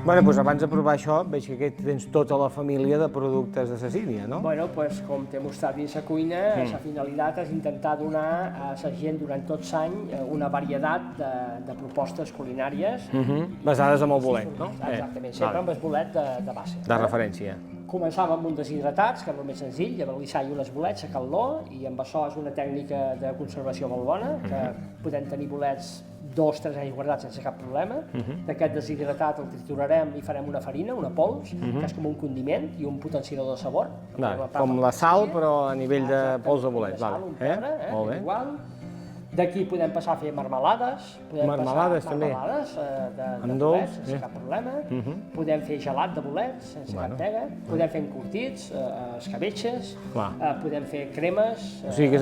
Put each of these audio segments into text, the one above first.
Bé, doncs abans de provar això, veig que aquí tens tota la família de productes de Cecília, no? Bueno, pues, com t'he mostrat dins la cuina, la finalitat és intentar donar a la gent durant tot l'any una varietat de propostes culinàries. Basades en el bolet, no? Exactament, sempre amb el bolet de base. De referència. Començàvem amb un deshidratats, que és el més senzill, abalissar i les bolets, a calor, i amb això és una tècnica de conservació molt bona, que podem tenir bolets 2-3 anys guardats sense cap problema. D'aquest deshidratat el triturarem i farem una farina, una pols, que és com un condiment i un potenciador de sabor. Com la sal, però a nivell de pols de bolet. Un pebre, Molt bé. igual. D'aquí podem passar a fer marmelades. Marmelades, també. Marmelades de dolç, bolets, sense cap problema. Podem fer gelat de bolets, sense cap pega. Podem fer encurtits, escabetxes. Podem fer cremes, O sigui,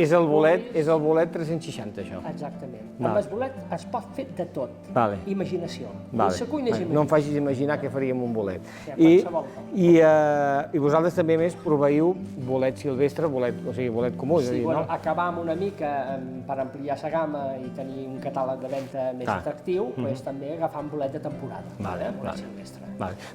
és el bolet 360, això. Exactament. Amb el bolet es pot fer de tot. Imaginació. La cuina és imaginació. No em facis imaginar què faríem un bolet. I I vosaltres també més proveiu bolet silvestre, o sigui, bolet comú, és a dir, no? Acabar amb una mica per ampliar la gamma i tenir un catàleg de venda més atractiu, també agafar un bolet de temporada, bolet silvestre.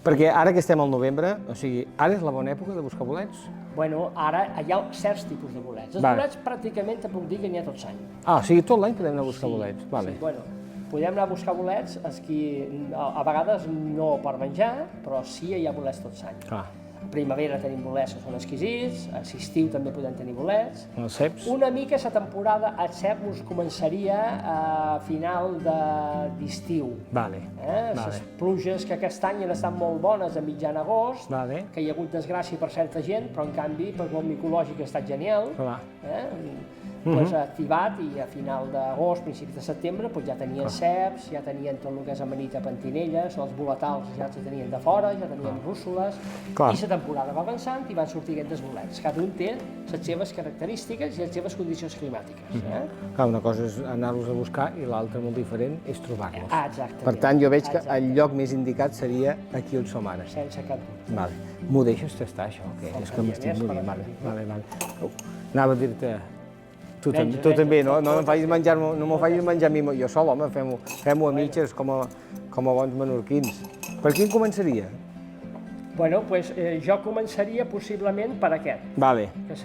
Perquè ara que estem al novembre, o sigui, ara és la bona època de buscar bolets? Bueno, ara hi ha certs tipus de bolets. Els bolets pràcticament te puc dir que n'hi ha tot l'any. O sigui, tot l'any podem anar a buscar bolets. Sí, bueno, podem anar a buscar bolets, a vegades no per menjar, però sí hi ha bolets tot l'any. A primavera tenim bolets que són exquisits, a l'estiu també podem tenir bolets. Els ceps? Una mica la temporada a cep us començaria a final d'estiu. Les pluges que aquest any han estat molt bones a mitjan agost, que hi ha hagut desgràcia per certa gent, però en canvi per el micològic ha estat genial. Ha activat i a final d'agost, principi de setembre, ja tenien ceps, ja tenien tot el que és amanita pentinelles, els boletals ja se tenien de fora, ja tenien rússoles, i la temporada va avançant i van sortir aquests bolets. Cada un té les seves característiques i les seves condicions climàtiques. Una cosa és anar-los a buscar i l'altra, molt diferent, és trobar-los. Exactament. Per tant, jo veig que el lloc més indicat seria aquí on som ara. Sense cap dubte. M'ho deixes tastar, això? És que m'estic morint. Anava a dir-te... Tu també, no? No m'ho facis menjar a mi jo sol, home, fem-ho a mitges, com a bons menorquins. Per quin començaria? Bueno, doncs jo començaria possiblement per aquest, que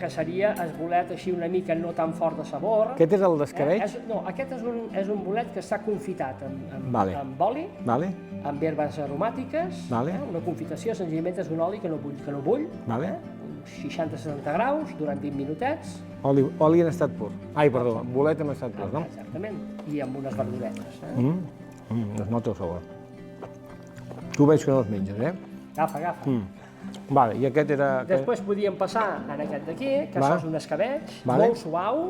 seria el bolet així una mica no tan fort de sabor. Aquest és el d'escabetx? No, aquest és un bolet que està confitat amb oli, amb herbes aromàtiques, una confitació senzillament és un oli que no bull, 60-70 graus, durant 20 minutets. Oli en estat pur. Perdó, bolet en estat pur, no? Exactament, i amb unes verduretes. Es nota el sabor. Tu veig que no els menges, Agafa. I aquest era... Després podíem passar en aquest d'aquí, que això és un escabetx, molt suau.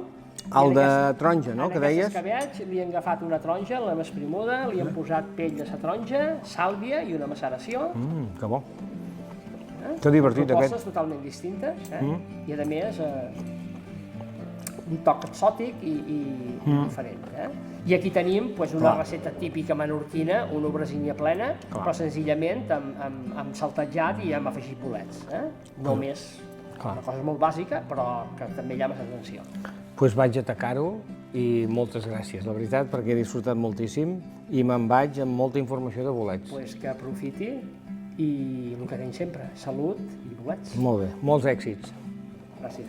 El de taronja, no?, que deies? En aquest escabetx li hem agafat una taronja, l'hem esprimuda, li hem posat pell de la taronja, sàlvia i una maceració. Que bo. Que divertit, aquest. Propostes totalment distintes, i a més un toc exòtic i diferent. I aquí tenim una recepta típica menorquina, una aubergínia plena, però senzillament amb saltejat i amb afegit bolets. Només una cosa molt bàsica, però que també llama l'atenció. Doncs vaig atacar-ho i moltes gràcies, la veritat, perquè he disfrutat moltíssim i me'n vaig amb molta informació de bolets. Doncs que aprofiti i el que tenim sempre, salut i bolets. Molt bé, molts èxits. Gràcies.